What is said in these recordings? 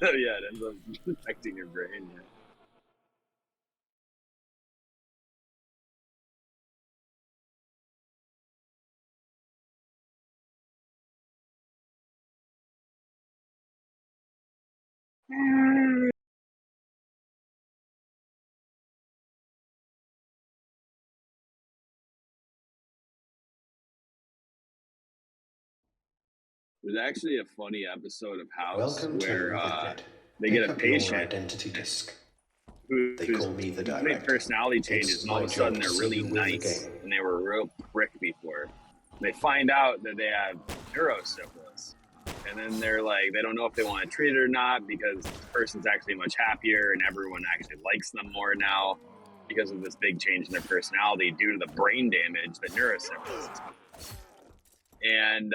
So yeah, it ends up affecting your brain. Yeah. There's actually a funny episode of House Welcome where to the grid. they get Pick a up your patient identity disc. They who's call me the made director. personality changes, It's and all my of a sudden job to they're see really you win the nice, game. and they were a real prick before. And they find out that they have neurosyphilis, and then they're like, they don't know if they want to treat it or not because this person's actually much happier, and everyone actually likes them more now because of this big change in their personality due to the brain damage that neurosyphilis is. And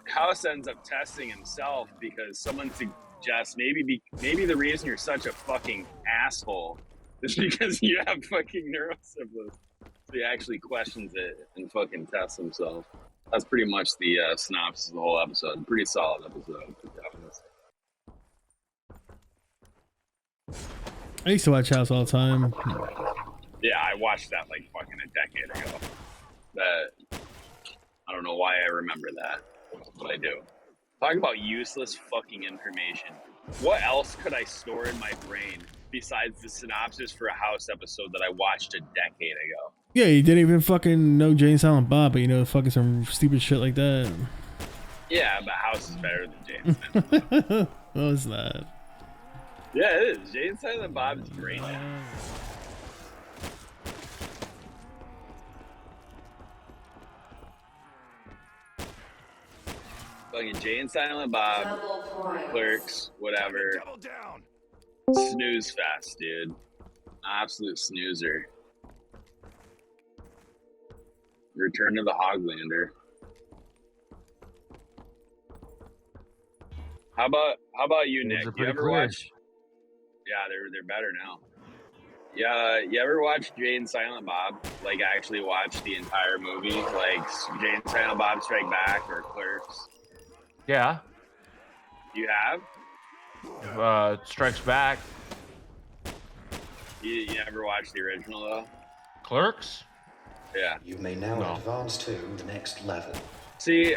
House ends up testing himself because someone suggests maybe the reason you're such a fucking asshole is because you have fucking neurosyphilis. So he actually questions it and fucking tests himself. That's pretty much the synopsis of the whole episode. Pretty solid episode. I used to watch House all the time. Yeah, I watched that like fucking a decade ago. That I don't know why I remember that, but I do. Talk about useless fucking information. What else could I store in my brain besides the synopsis for a House episode that I watched a decade ago? Yeah, you didn't even fucking know Jay and Silent Bob, but you know fucking some stupid shit like that. Yeah, but House is better than Jay and Silent Bob. What was that? Yeah, it is. Jay and Silent Bob is great now. Fucking Jay and Silent Bob, Clerks, whatever. Snooze fest, dude. Absolute snoozer. Return to the Hoglander. How about you, Nick? You ever watch? Yeah, they're better now. Yeah, you ever watch Jay and Silent Bob? Like actually watch the entire movie, like Jay and Silent Bob Strike Back or Clerks? Yeah. You have? Strikes Back. You ever watch the original though? Clerks? Yeah. You may now advance to the next level. See,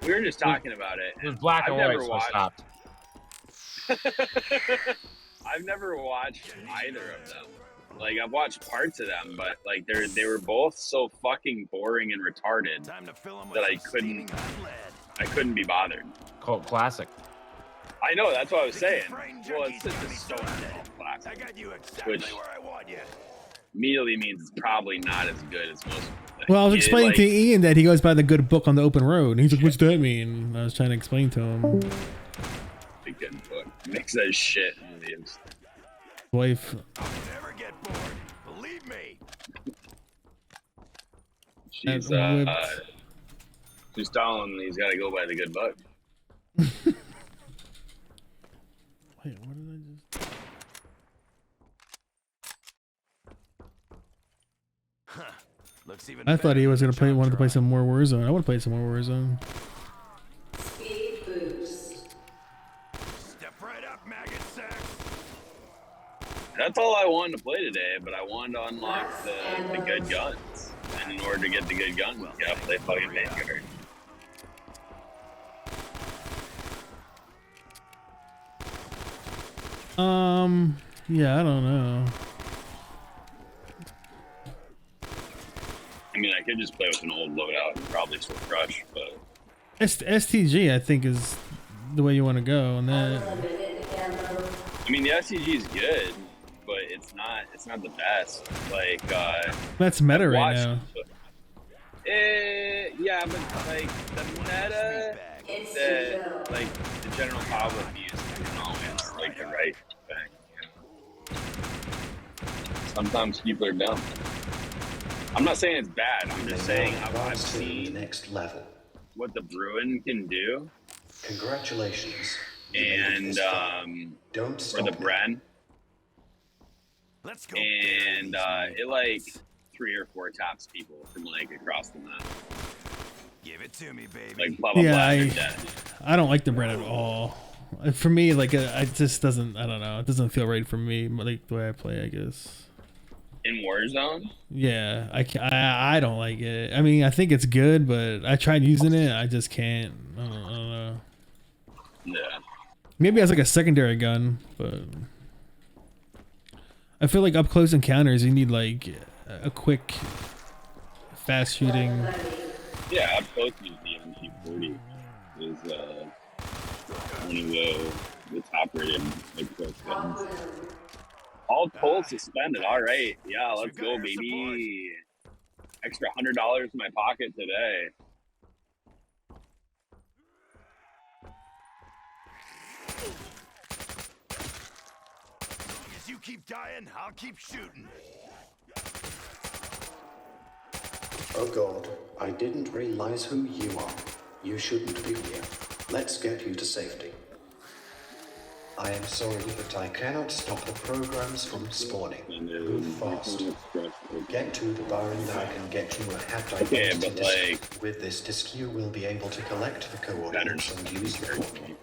we were just talking about it. It was black and white, so I stopped. I've never watched either of them. Like I've watched parts of them, but like they were both so fucking boring and retarded that I couldn't be bothered. Cult classic. I know, that's what I was saying. Well, it's just a stoner classic, which immediately means it's probably not as good as most. Well, I was explaining to Ian that he goes by the good book on the open road, and he's like, "What's that mean?" And I was trying to explain to him. The good book makes that shit in the Wife. I'll never get bored. Believe me. She's telling him he's got to go by the good book. Wait, what did I just? Looks even I thought he was gonna play. Wanted to play Tron. some more Warzone. I want to play some more Warzone. Speed boost. Step right up, maggot sex. That's all I wanted to play today, but I wanted to unlock the good guns. And in order to get the good guns, you gotta play fucking Vanguard. Yeah, I don't know. I mean, I could just play with an old loadout and probably still crush, but STG, I think, is the way you want to go on that. I mean, the SCG is good, but it's not the best. Like, That's meta right now. Yeah, but like the meta that like the general public uses isn't always like the right thing. You know? Sometimes people are dumb. I'm not saying it's bad. I'm just saying I've seen the next level. what the Bruin can do, Congratulations. and Don't or stop the now. Bren, Let's go. and it like 3 or 4 taps people from like across the map. Give it to me, baby. Like blah blah Yeah, blah. they're dead. I don't like the bread at all. For me, like, it just doesn't. I don't know. It doesn't feel right for me, like the way I play. I guess. In Warzone. Yeah, I don't like it. I mean, I think it's good, but I tried using it. I just can't. I don't know. Yeah. Maybe as like a secondary gun, but I feel like up close encounters, you need like a quick, fast shooting. Yeah, up close is the MG40. Is one of the top rated up close guns. All tolls suspended. All right, yeah, let's go, baby. Extra $100 in my pocket today. As you keep dying, I'll keep shooting. Oh God, I didn't realize who you are. You shouldn't be here. Let's get you to safety. I am sorry, but I cannot stop the programs from spawning. Move fast. Get to the bar and I can get you a hacked identity but disc. like, With this disc you will be able to collect the coordinates and use the portal.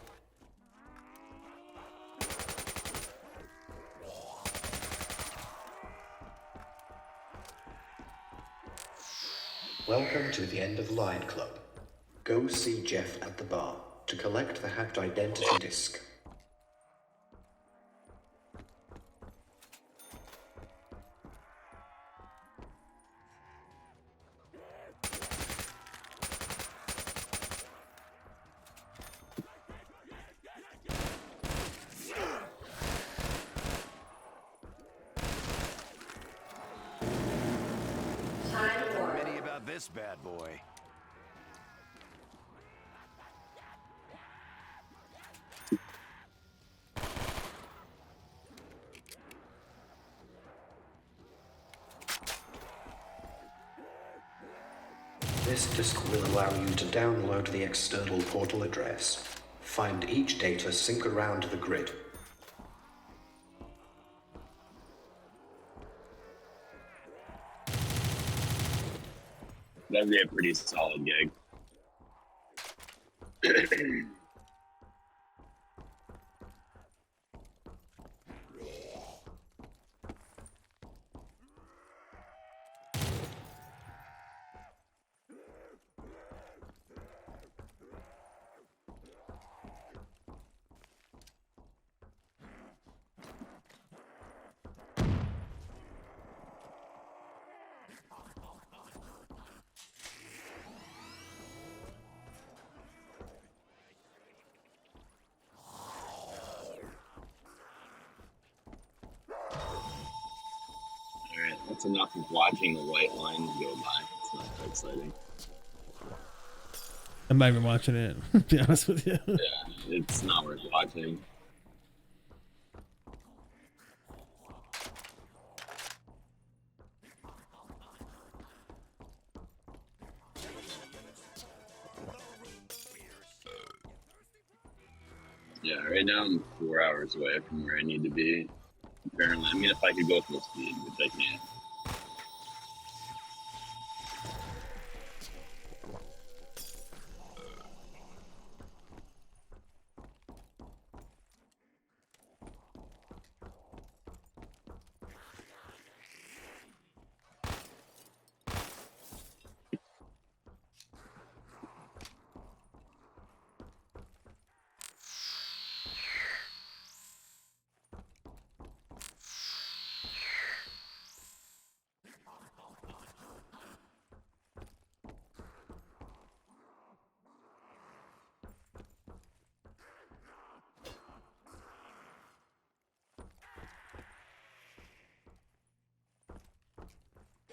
Welcome to the End of Line Club. Go see Jeff at the bar to collect the hacked identity disc. Many about this bad boy. This disk will allow you to download the external portal address. Find each data sync around the grid. That'd be a pretty solid gig. Alright, that's enough of watching the white lines go by. It's not that exciting. I'm not even watching it, to be honest with you. Yeah, it's not worth watching. Yeah, right now I'm 4 hours away from where I need to be. Apparently, I mean, if I could go full speed, which I can't.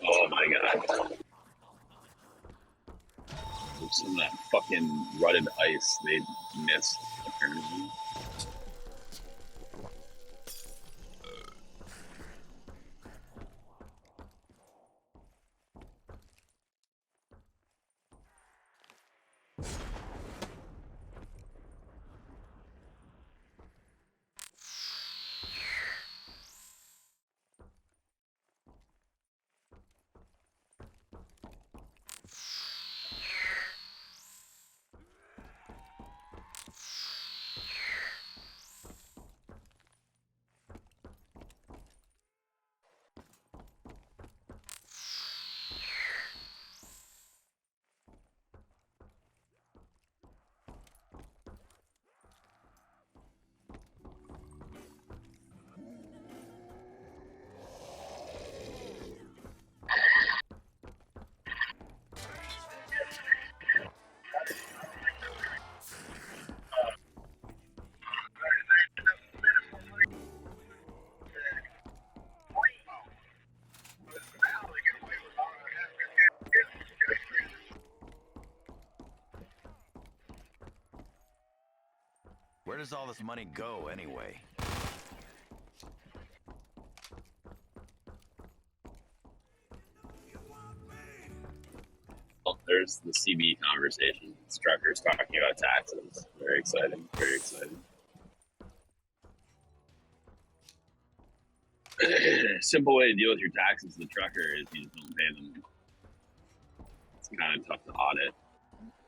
Oh my god. Some of that fucking rutted ice they missed, apparently. does all this money go anyway? Oh, there's the CB conversation. It's truckers talking about taxes. Very exciting. Very exciting. Simple way to deal with your taxes as a trucker is you just don't pay them. It's kind of tough to audit,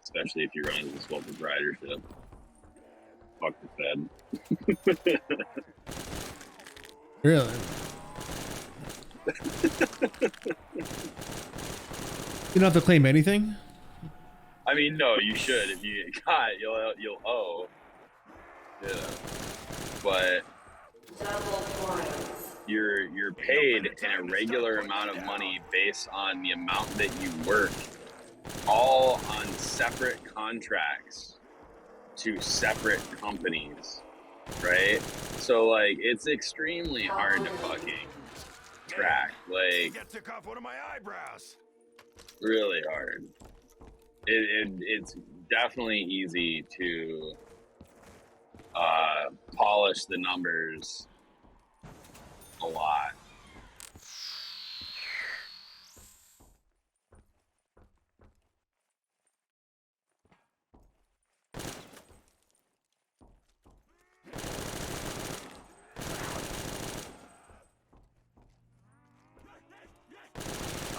especially if you run as a sole proprietorship. Fuck the Fed. Really? You don't have to claim anything? I mean, no, you should. If you get caught, you'll owe. Yeah. But Double points. you're paid an irregular amount of money based on the amount that you work, all on separate contracts to separate companies, right? So like it's extremely hard to fucking track, like That took off one of my eyebrows. really hard. It's definitely easy to polish the numbers a lot.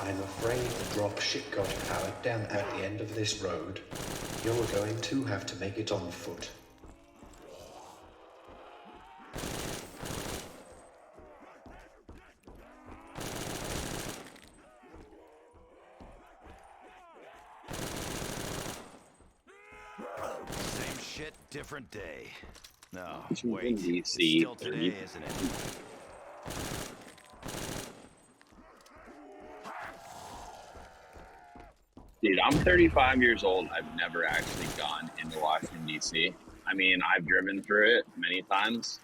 I'm afraid the drop ship got powered down at the end of this road. You're going to have to make it on foot. Same shit, different day. No, Washington, wait. It's D.C., still today, isn't it? Dude, I'm 35 years old. I've never actually gone into Washington, D.C. I mean, I've driven through it many times.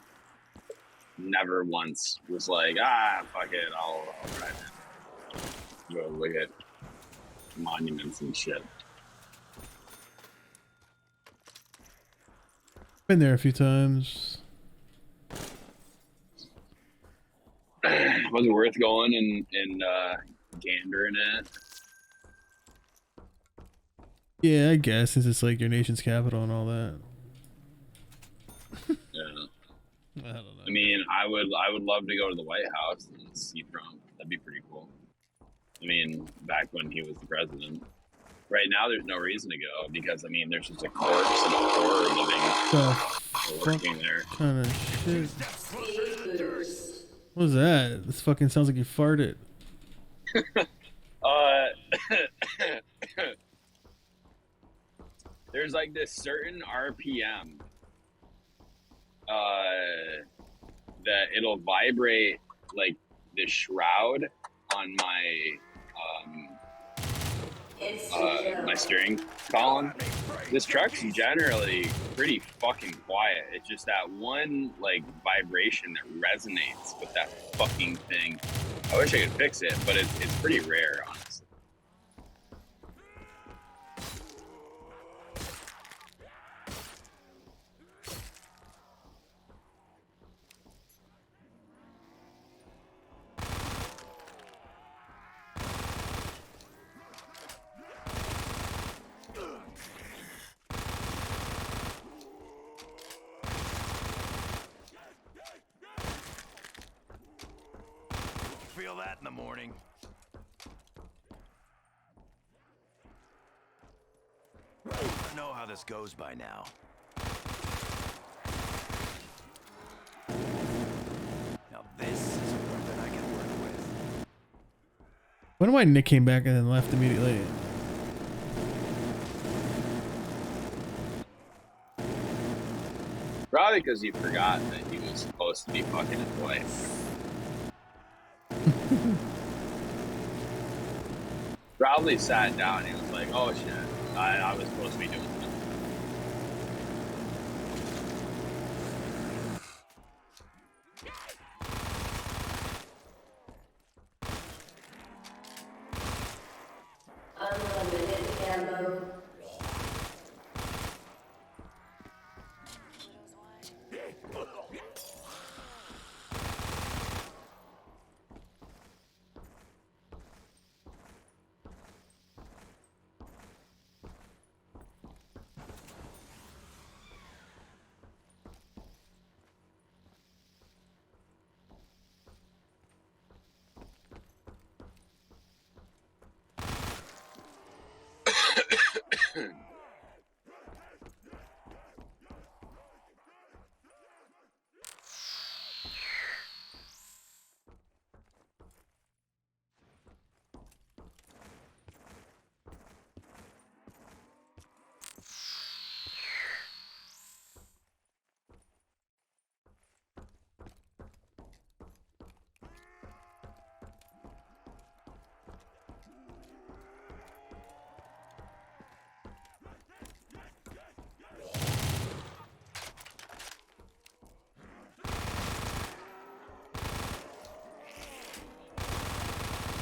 Never once was like, fuck it, I'll drive in. Go look at monuments and shit. Been there a few times. Was it worth going and gandering it? Yeah, I guess, since it's like your nation's capital and all that. Yeah. I don't know. I mean, I would love to go to the White House and see Trump. That'd be pretty cool. I mean, back when he was the president. Right now, there's no reason to go because I mean, there's just a corpse and a horror living working there. Kind of shit. Speed boost. What was that? This fucking sounds like you farted. There's like this certain RPM that it'll vibrate like the shroud on my my steering column. This truck's generally pretty fucking quiet. It's just that one like vibration that resonates with that fucking thing. I wish I could fix it, but it's pretty rare, honestly. Feel that in the morning. I know how this goes by now. Now this is a weapon I can work with. Wonder why Nick came back and then left immediately. Probably because he forgot that he was supposed to be fucking his wife. Probably sat down and he was like, oh shit, I was supposed to be doing that. Unlimited ammo.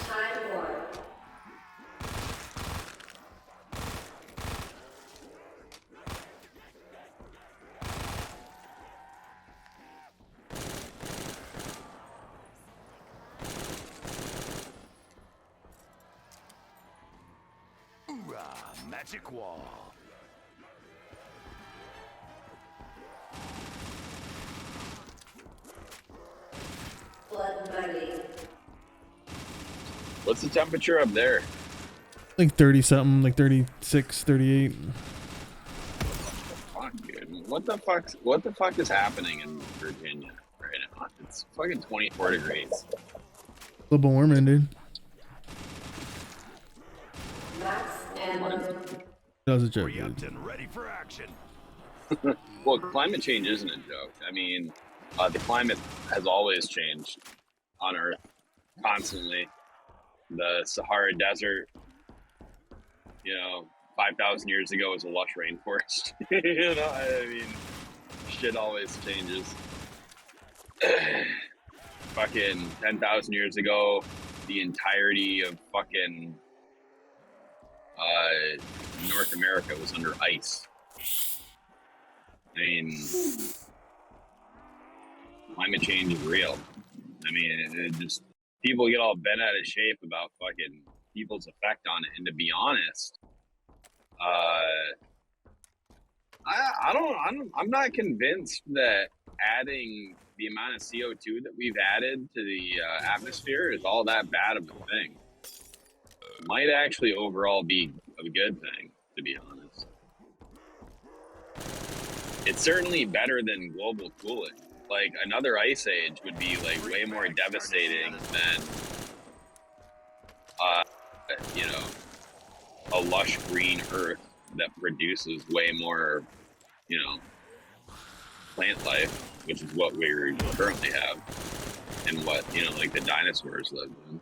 Time warp. Hoorah, magic wall. Blood money. What's the temperature up there? Like 30 something, like 36, 38. Fuck, dude. What the fuck is happening in Virginia right now? It's fucking 24 degrees. Global warming, dude. Max ammo. That was a joke, dude. React and ready for action. Well, climate change isn't a joke. I mean, the climate has always changed on Earth constantly. The Sahara Desert, 5,000 years ago was a lush rainforest. I mean, shit always changes. Fucking 10,000 years ago, the entirety of fucking North America was under ice. I mean, climate change is real. I mean, it just people get all bent out of shape about fucking people's effect on it. And to be honest, I'm not convinced that adding the amount of CO2 that we've added to the atmosphere is all that bad of a thing. It might actually overall be a good thing, to be honest. It's certainly better than global cooling. Like, another ice age would be like way more devastating than a lush green earth that produces way more plant life, which is what we currently have and what like the dinosaurs lived in.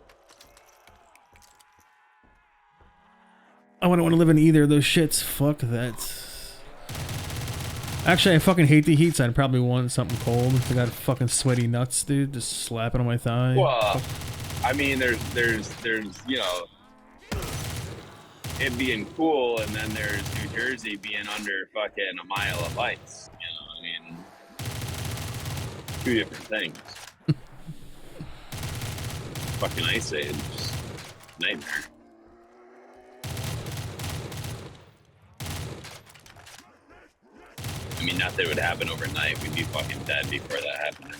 I wouldn't want to live in either of those shits. Fuck that. Actually, I fucking hate the heat, so I'd probably want something cold. I got fucking sweaty nuts, dude. Just slap it on my thigh. Well, I mean, there's it being cool, and then there's New Jersey being under fucking a mile of ice. I mean, two different things. Fucking ice age, just nightmare. I mean, not that it would happen overnight. We'd be fucking dead before that happened.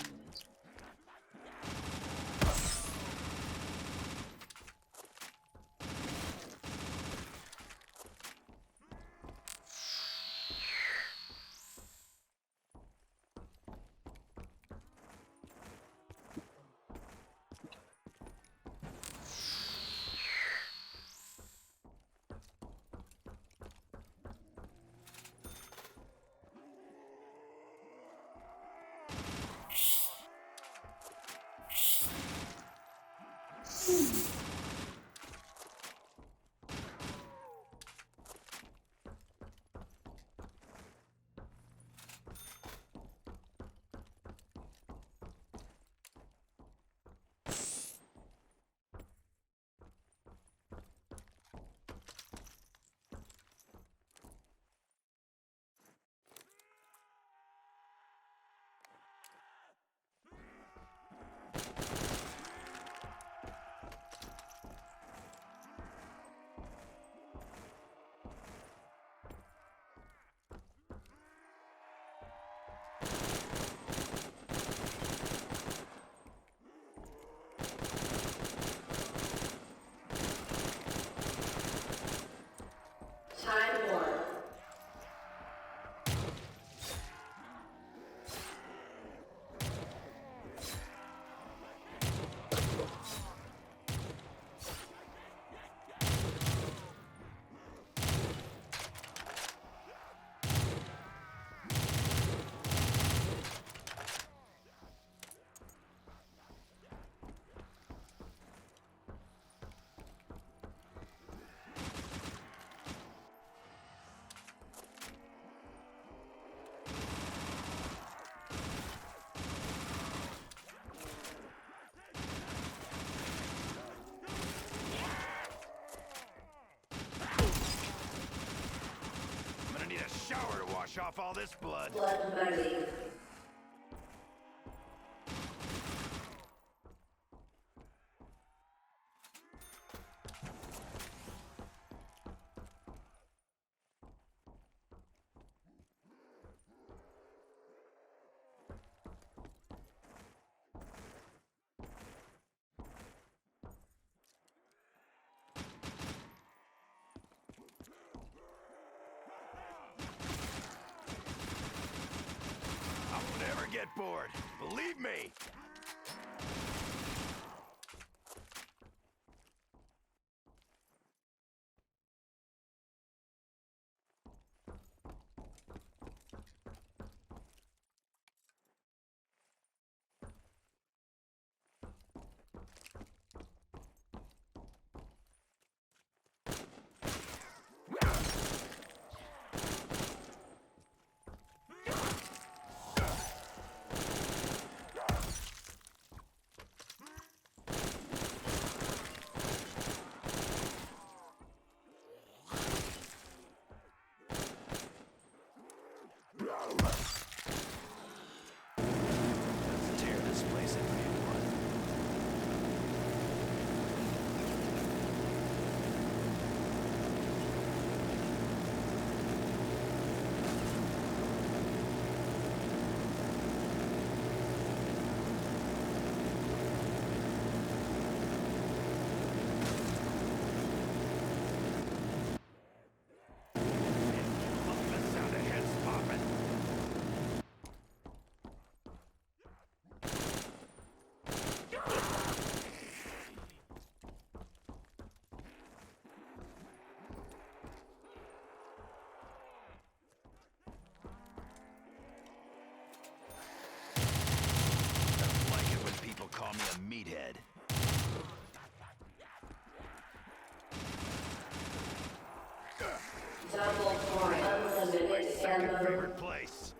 off all this blood. Blood money. I won't ever get bored. Believe me. Let's tear this place apart. Love the sound of heads popping. Don't like it when people call me a meathead. Double for unlimited Second ammo. favorite place.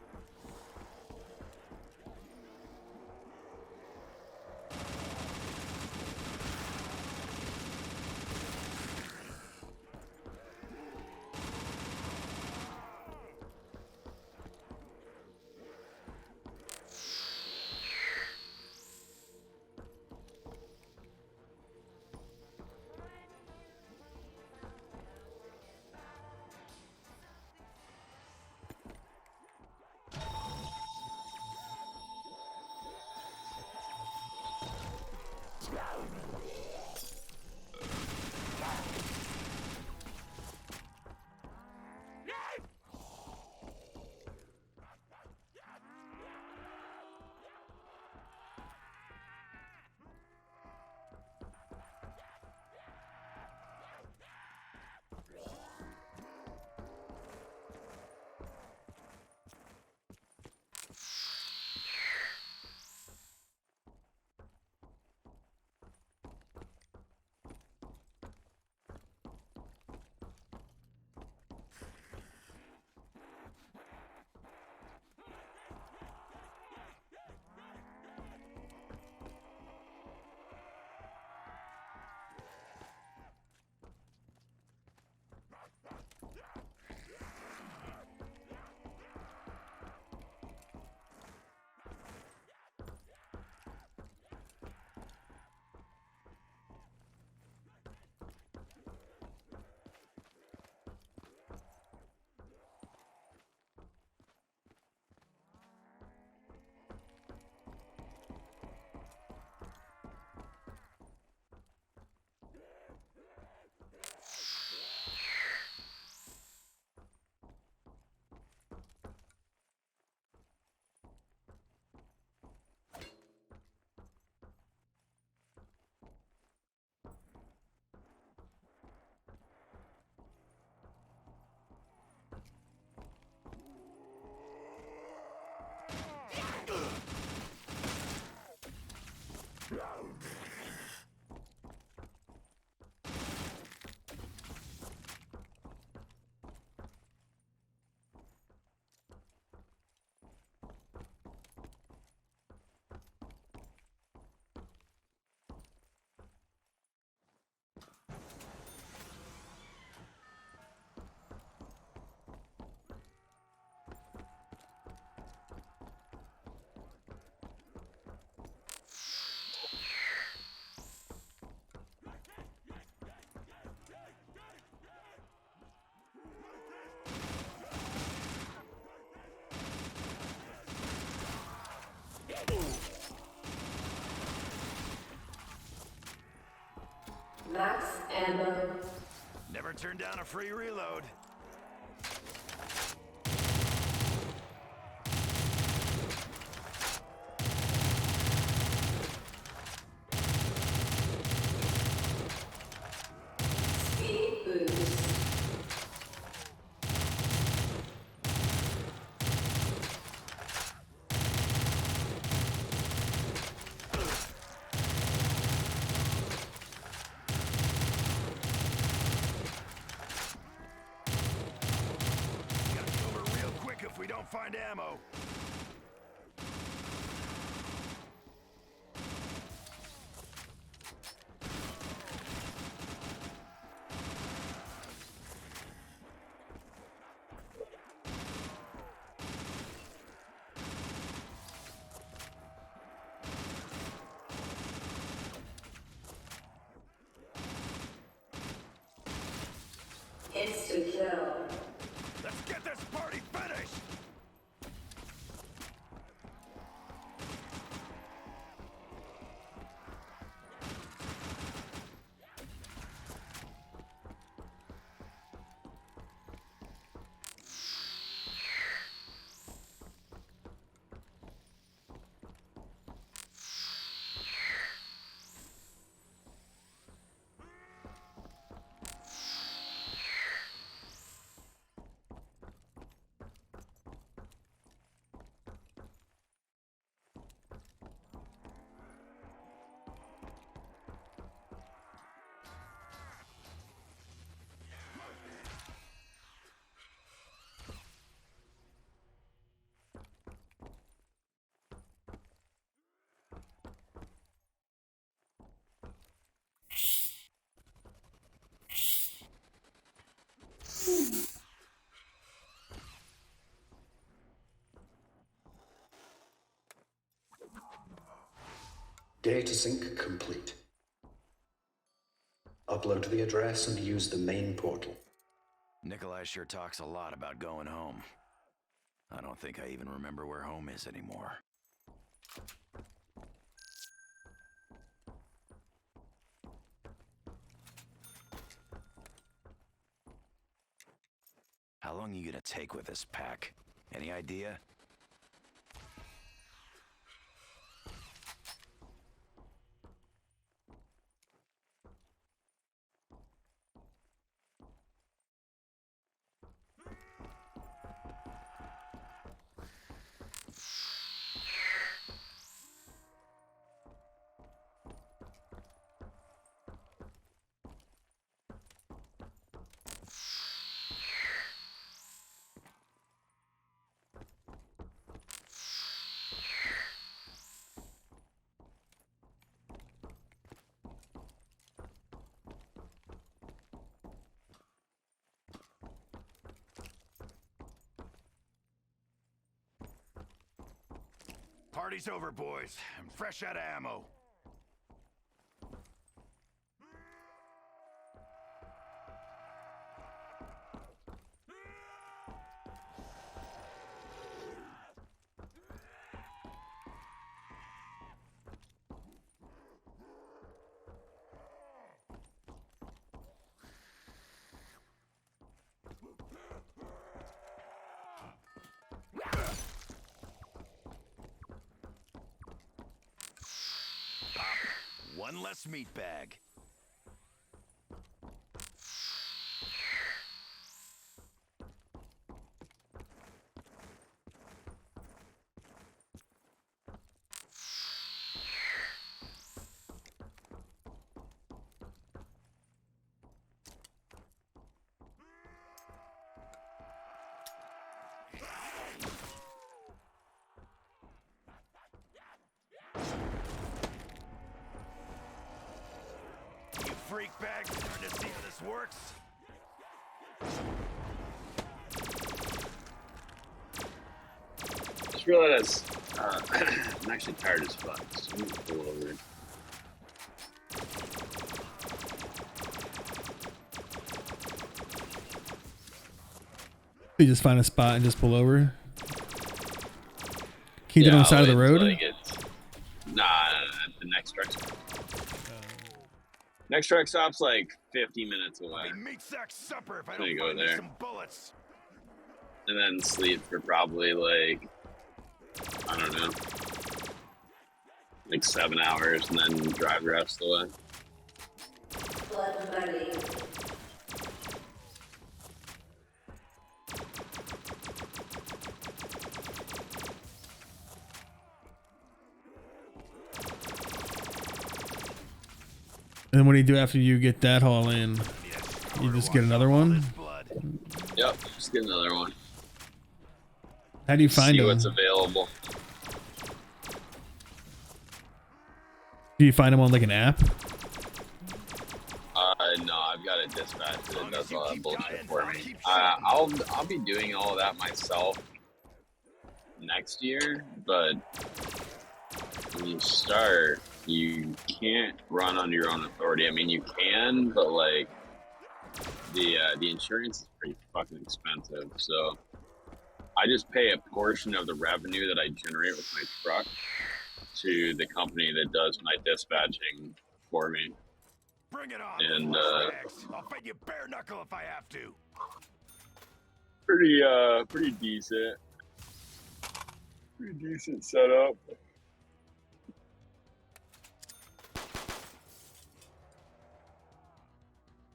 ammo. Never turn down a free reload. Speed boost. Gotta get over real quick if we don't find ammo. Instant kill. Let's get this party finished! Data sync complete. Upload the address and use the main portal. Nikolai sure talks a lot about going home. I don't think I even remember where home is anymore. How long you gonna take with this pack? Any idea? Party's over, boys. I'm fresh out of ammo. One less meat bag. Freak bag, starting to see how this works. Just realized I'm actually tired as fuck. So I'm gonna pull over. You just find a spot and just pull over. Can you do it on the side of the road? Nah, at the next truck. Next truck stop's like 50 minutes away. Meat sack supper if I So you don't go find me there. some bullets. And then sleep for probably like, I don't know, like 7 hours, and then drive the rest of the way. Blood money. And then what do you do after you get that haul in? You just get another one? Yep, just get another one. How do you find See them? what's available. Do you find them on like an app? No, I've got a dispatch that does all that bullshit for me. I'll be doing all of that myself next year, but when you start, you can't run on your own authority. I mean, you can, but like the insurance is pretty fucking expensive. So I just pay a portion of the revenue that I generate with my truck to the company that does my dispatching for me. Bring it on. And I'll fight you bare knuckle if I have to. pretty decent. Pretty decent setup.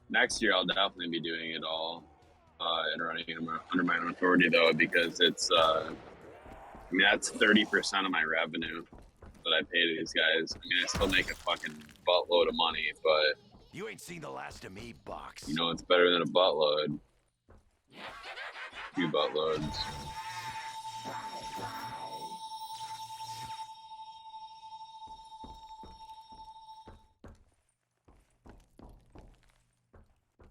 Next year, I'll definitely be doing it all and running it under my own authority, though, because it's, I mean, that's 30% of my revenue that I pay to these guys. I mean, I still make a fucking buttload of money, but You ain't seen the last of me, Box. you know, it's better than a buttload. 2 buttloads.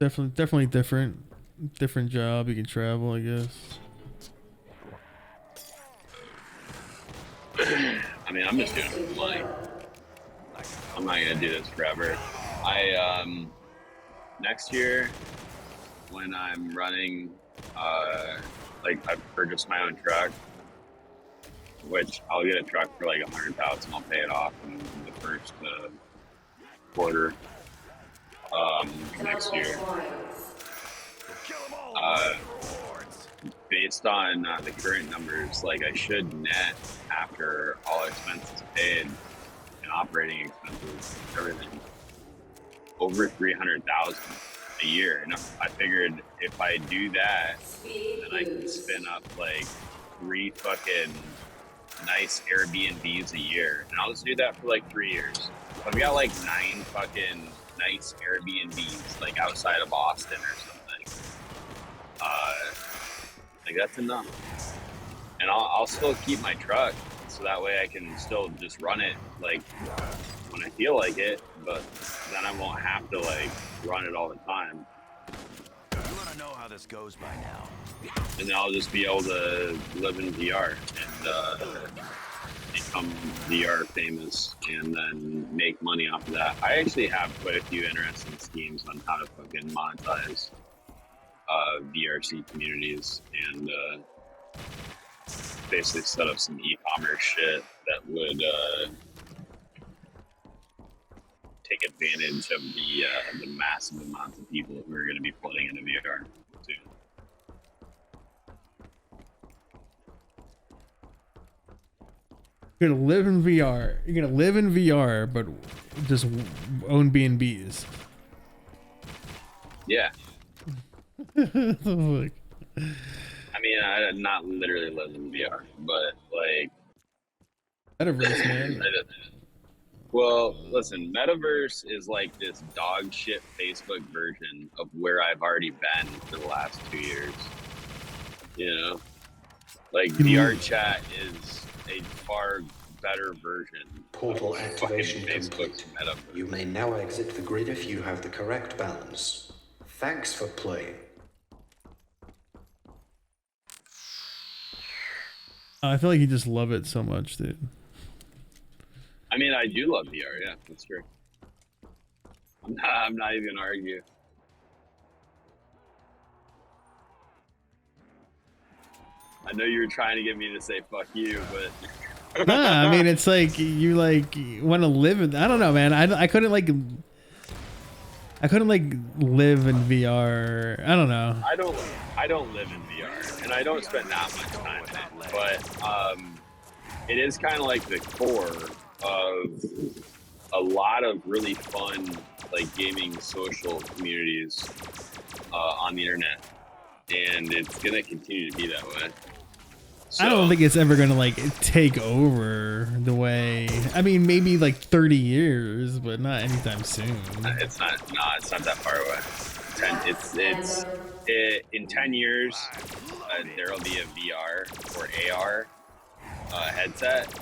Definitely different job. You can travel, I guess. I mean, I'm just doing it for money. I'm not gonna do this forever. Next year, when I'm running, like I've purchased my own truck, which I'll get a truck for like 100,000. I'll pay it off in the first quarter next year. Based on the current numbers, like I should net after all expenses paid and operating expenses, everything, over 300,000 a year. And I figured if I do that, then I can spin up like 3 fucking nice Airbnbs a year, and I'll just do that for like 3 years. I've got like 9 fucking nice Airbnbs like outside of Austin or something. Like that's enough, and I'll still keep my truck, so that way I can still just run it like when I feel like it, but then I won't have to like run it all the time. You want to know how this goes by now? And then I'll just be able to live in VR and become VR famous, and then make money off of that. I actually have quite a few interesting schemes on how to fucking monetize VRC communities, and basically set up some e-commerce shit that would take advantage of the massive amounts of people who are going to be flooding into VR soon. You're gonna live in VR. You're gonna live in VR, but just own B&Bs. Yeah. Look. I mean, I not literally live in VR, but like Metaverse, man. Well, listen, Metaverse is like this dog shit Facebook version of where I've already been for the last 2 years. You know? Like, VR chat is a far better version Portal of activation fucking Facebook's complete. Metaverse. You may now exit the grid if you have the correct balance. Thanks for playing. I feel like you just love it so much, dude. I mean, I do love VR, yeah, that's true. I'm not even gonna argue. I know you were trying to get me to say fuck you, but Nah, I mean, it's like you want to live in. I don't know, man. I couldn't like. I couldn't like live in VR. I don't know. I don't live in VR, and I don't spend that much time in it. But it is kind of like the core of a lot of really fun like gaming social communities on the internet, and it's gonna continue to be that way. So, I don't think it's ever gonna like take over the way. I mean, maybe like 30 years, but not anytime soon. it's not that far away. In 10 years, there'll be a VR or AR headset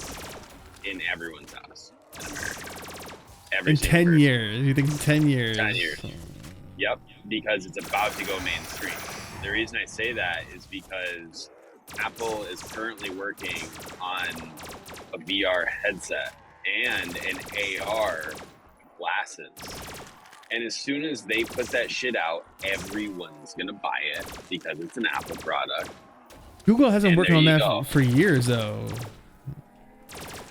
in everyone's house in America. In 10 years, you think 10 years? 10 years. Yep, because it's about to go mainstream. The reason I say that is because Apple is currently working on a VR headset and an AR glasses. And as soon as they put that shit out, everyone's gonna buy it because it's an Apple product. Google has been working on that go. for years, though.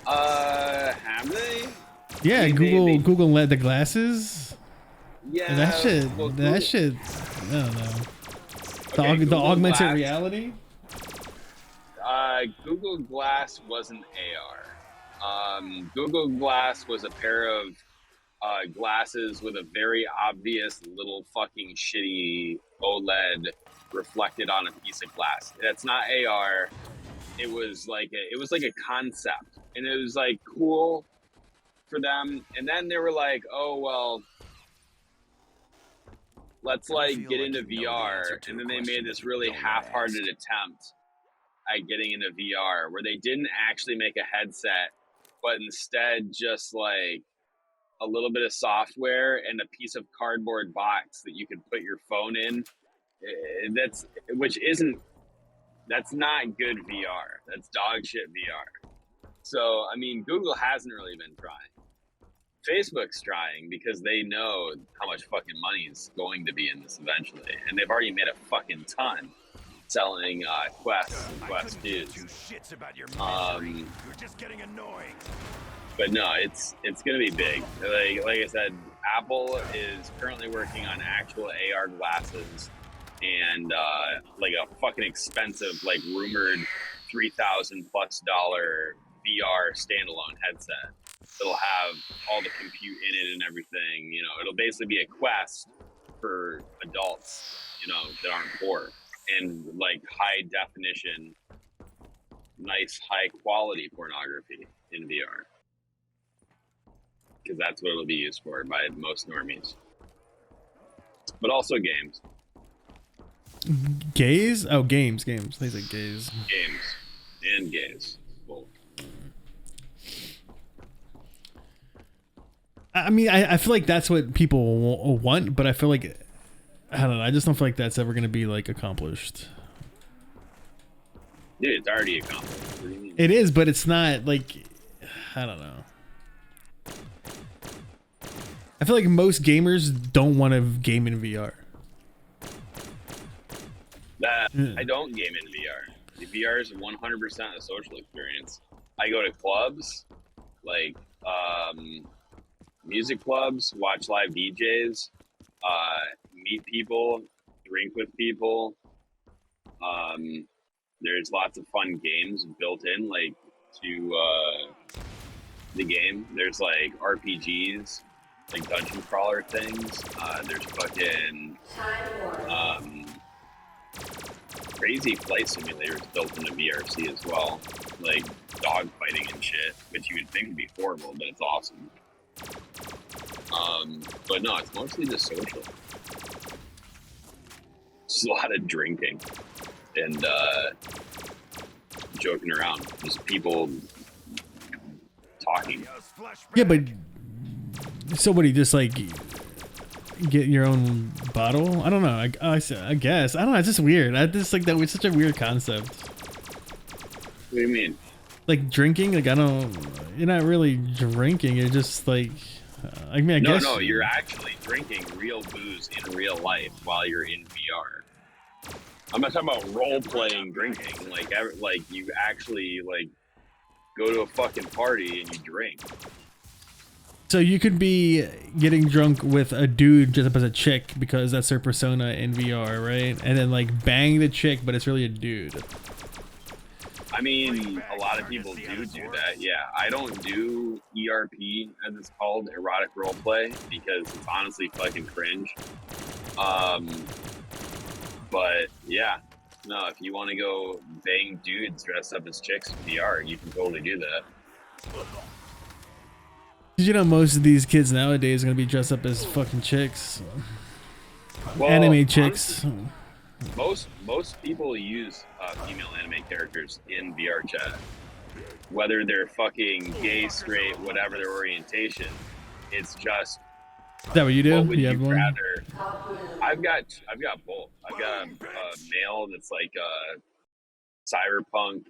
Have they? Yeah, Google led the glasses. Yeah. And that shit. well, That shit. I don't know. Okay, The Google augmented Glass- reality. Google Glass wasn't AR. Google Glass was a pair of glasses with a very obvious little fucking shitty OLED reflected on a piece of glass. That's not AR. It was like a concept, and it was like cool for them. And then they were like, oh well, let's like get into VR. And then they made this really half-hearted attempt at getting into VR where they didn't actually make a headset, but instead just like a little bit of software and a piece of cardboard box that you could put your phone in. That's not good VR. That's dog shit VR. So, I mean, Google hasn't really been trying. Facebook's trying because they know how much fucking money is going to be in this eventually. And they've already made a fucking ton selling Quests and Quest 2s. You're just getting annoying. But no, it's going to be big. Like I said, Apple is currently working on actual AR glasses and like a fucking expensive, like rumored $3,000+ VR standalone headset. It'll have all the compute in it and everything. You know, it'll basically be a Quest for adults, you know, that aren't poor, and like high definition, nice high quality pornography in VR. Because that's what it'll be used for by most normies. But also games. Gays? Oh, games. They say gays. Games. And gays. Both. I mean, I feel like that's what people want, but I feel like, I don't know, I just don't feel like that's ever going to be like accomplished. Dude, it's already accomplished. What do you mean? It is, but it's not like, I don't know. I feel like most gamers don't want to game in VR. I don't game in VR. The VR is 100% a social experience. I go to clubs, like music clubs, watch live DJs, meet people, drink with people. There's lots of fun games built in, like to the game. There's like RPGs, like dungeon crawler things. There's fucking crazy flight simulators built into VRC as well, like dog fighting and shit, which you would think would be horrible, but it's awesome. But no, it's mostly just social. Just a lot of drinking and joking around. Just people talking. Yeah, but so what do you just like get your own bottle? I don't know. I guess. I don't know. It's just weird. I just like that was such a weird concept. What do you mean? Like drinking? Like, I don't. You're not really drinking. You're just like. I mean, I guess. No, you're actually drinking real booze in real life while you're in VR. I'm not talking about role-playing drinking. Like you actually like go to a fucking party and you drink. So you could be getting drunk with a dude dressed up as a chick because that's their persona in VR, right? And then like bang the chick, but it's really a dude. I mean, a lot of people do that. Yeah, I don't do ERP, as it's called, erotic roleplay, because it's honestly fucking cringe. But yeah, no, if you want to go bang dudes dressed up as chicks in VR, you can totally do that. Did you know most of these kids nowadays are gonna be dressed up as fucking chicks? Well, Anime chicks. Honestly, most people use female anime characters in VR chat, whether they're fucking gay, straight, whatever their orientation. It's just Is that what you do? what would You you have one? rather? I've got both. I've got a male that's like a cyberpunk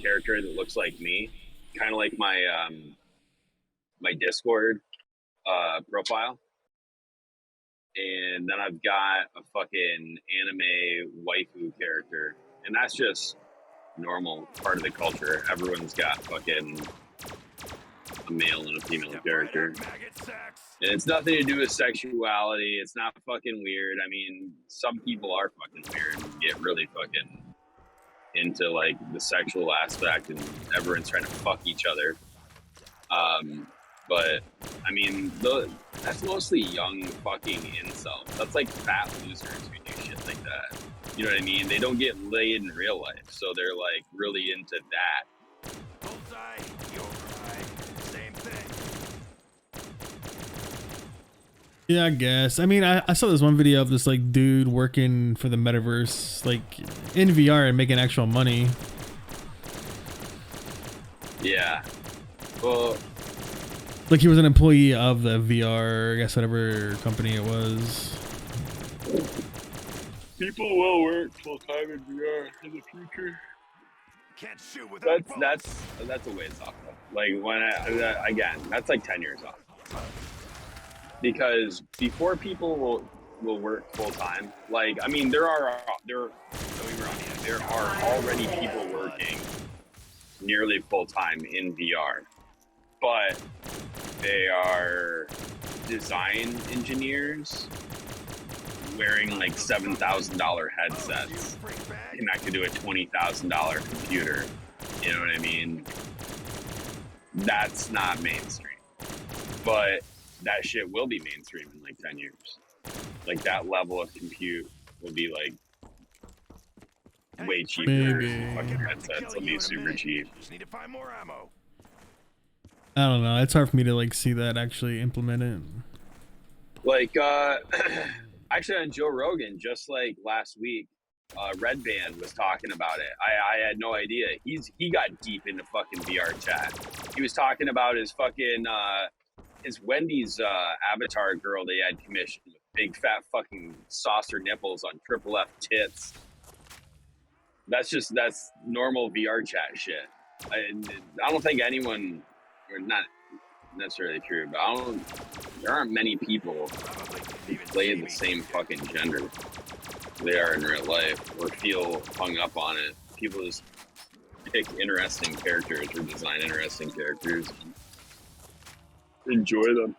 character that looks like me, kind of like my my Discord profile. And then I've got a fucking anime waifu character, and that's just normal part of the culture. Everyone's got fucking a male and a female character, and it's nothing to do with sexuality. It's not fucking weird. I mean, some people are fucking weird and get really fucking into like the sexual aspect, and everyone's trying to fuck each other. But I mean, that's mostly young fucking incels. That's like fat losers who do shit like that. You know what I mean? They don't get laid in real life, so they're like really into that. Bullseye, you're right. Same thing. Yeah, I guess. I mean, I saw this one video of this like dude working for the metaverse, like in VR and making actual money. Yeah. Well, Like he was an employee of the VR, I guess whatever company it was. people will work full time in VR in the future. Can't shoot without That's a ways off though. Like when again, that's like 10 years off. Because before people will work full time, like I mean, there are already people working nearly full time in VR, but they are design engineers wearing like $7,000 headsets connected to a $20,000 computer. You know what I mean? That's not mainstream, but that shit will be mainstream in like 10 years. Like that level of compute will be like way cheaper. Maybe. Fucking headsets will be super cheap. Just need to find more ammo. I don't know. It's hard for me to like see that actually implemented. Like actually on Joe Rogan, just like last week, Red Band was talking about it. I had no idea. He got deep into fucking VR chat. He was talking about his fucking his Wendy's avatar girl they had commissioned with big fat fucking saucer nipples on triple F tits. That's normal VR chat shit. I don't think anyone, or not necessarily true, but there aren't many people who play the same fucking gender they are in real life or feel hung up on it. People just pick interesting characters or design interesting characters and enjoy them.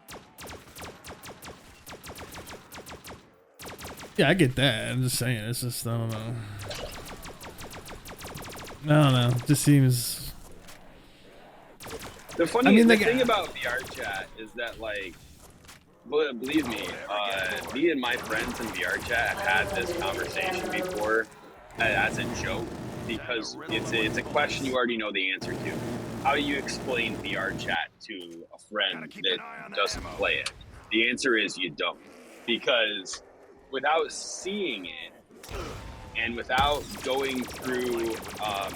Yeah, I get that. I'm just saying. It's just, I don't know. I don't know. It just seems. The funny thing about VR chat is that, like, believe me, me and my friends in VR chat have had this conversation before as a joke, because it's a question you already know the answer to. How do you explain VR chat to a friend that doesn't play it? The answer is you don't, because without seeing it and without going through a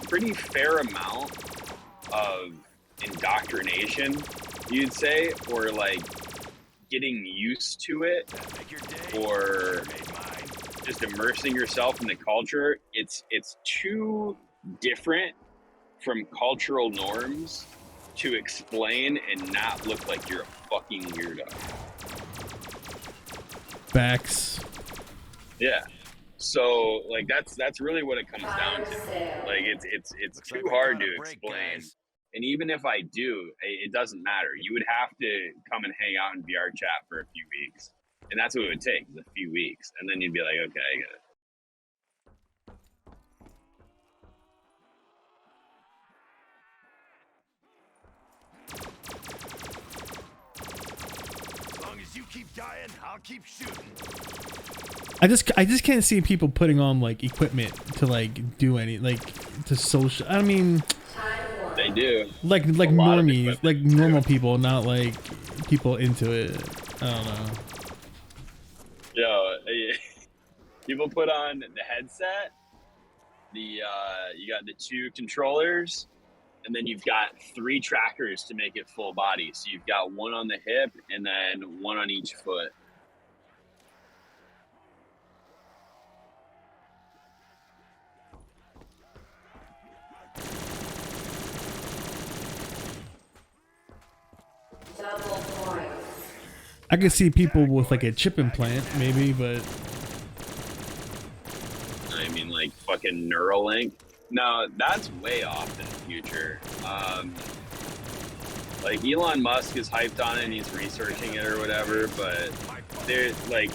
pretty fair amount of indoctrination, you'd say, or like getting used to it, or just immersing yourself in the culture, it's too different from cultural norms to explain and not look like you're a fucking weirdo. Facts. Yeah. So like that's really what it comes down to. Like it's too hard to explain And even if I do, it doesn't matter. You would have to come and hang out in VR chat for a few weeks. And that's what it would take, a few weeks. And then you'd be like, okay, I get it. As long as you keep dying, I'll keep shooting. I just can't see people putting on like equipment to like do any like to social. I mean, They do. like A lot of normies, equipment, like normal people, not like people into it. I don't know. Yo, people put on the headset. You got the 2 controllers, and then you've got 3 trackers to make it full body. So you've got 1 on the hip and then 1 on each foot. Double points. I could see people with like a chip implant, maybe, but I mean, like fucking Neuralink. No, that's way off in the future. Like Elon Musk is hyped on it and he's researching it or whatever, but there, like,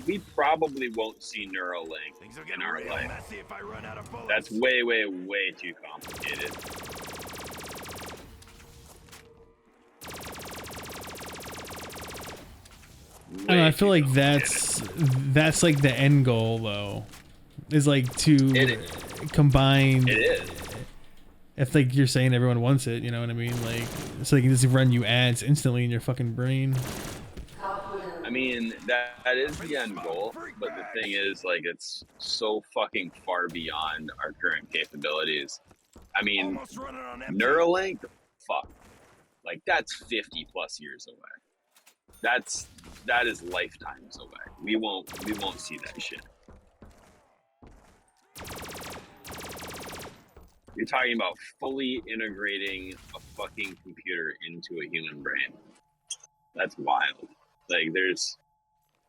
we probably won't see Neuralink Things will in get our real life. messy if I run out of bullets. That's way, way, way too complicated. I don't know, I feel like that's like the end goal though, is like to combine. It is. If like you're saying everyone wants it, you know what I mean? Like, so they can just run you ads instantly in your fucking brain. I mean, that is the end goal, but the thing is, like, it's so fucking far beyond our current capabilities. I mean, Almost running on empty. Neuralink, fuck, like that's 50 plus years away. That is lifetimes away. We won't see that shit. You're talking about fully integrating a fucking computer into a human brain. That's wild. Like,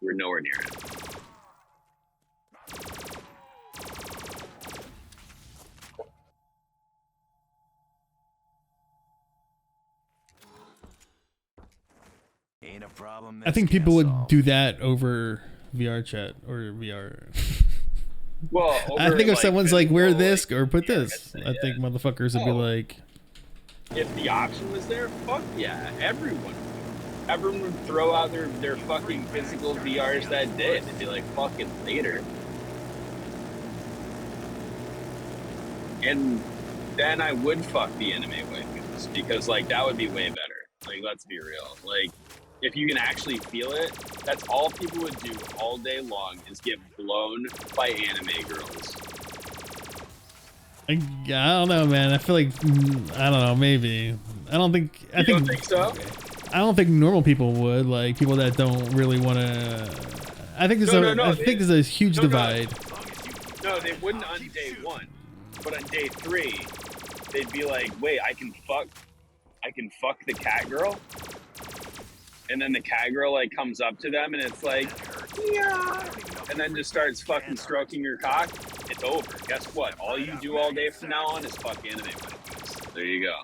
we're nowhere near it. Ain't a problem. I think people would do that over VR chat or VR. Well, I think if someone's like, wear this or put VR this, headset, I yeah. think motherfuckers would be like, If the option was there, fuck yeah, everyone would. Everyone would throw out their fucking physical VRs that day. They'd be like, fucking later. And then I would fuck the anime waifus, because like that would be way better. Like, let's be real. Like, if you can actually feel it, that's all people would do all day long is get blown by anime girls. I don't know, man. I feel like I don't know. Maybe I don't think. I You don't think so? I don't think normal people would, like people that don't really want to. I think there's I think there's a huge divide. No, they wouldn't on day 1, but on day 3, they'd be like, "Wait, I can fuck the cat girl," and then the cat girl like comes up to them and it's like, "Yeah," and then just starts fucking stroking your cock. It's over. Guess what? All you do all day from now on is fuck anime waifus. There you go.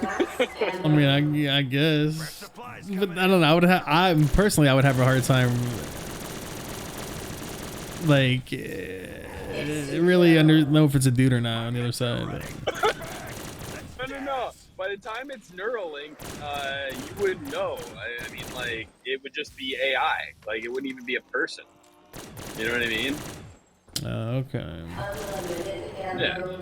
I mean, I guess, but I don't know. I personally would have a hard time, like, really know if it's a dude or not on the other side. No. By the time it's Neuralink, you wouldn't know. I mean, like, it would just be AI. Like, it wouldn't even be a person. You know what I mean? Okay. Yeah.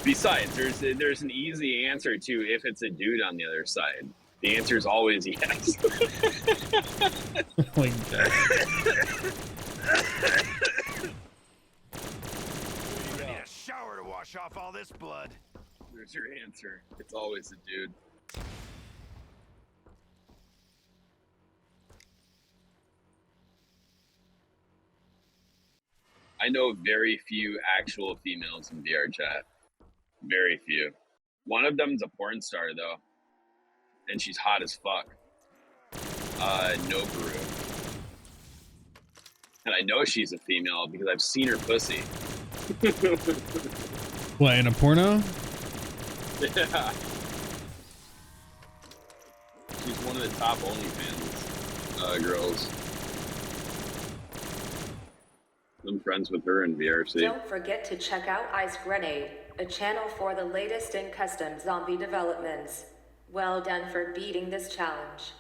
Besides, there's an easy answer to if it's a dude on the other side. The answer is always yes. Oh my God. I need a shower to wash off all this blood. There's your answer. It's always a dude. I know very few actual females in VR chat. Very few. One of them's a porn star though, and she's hot as fuck. Noboru. And I know she's a female because I've seen her pussy. What, in a porno? Yeah. She's one of the top OnlyFans girls. I'm friends with her in VRC. Don't forget to check out IceGrenade, a channel for the latest in custom zombie developments. Well done for beating this challenge.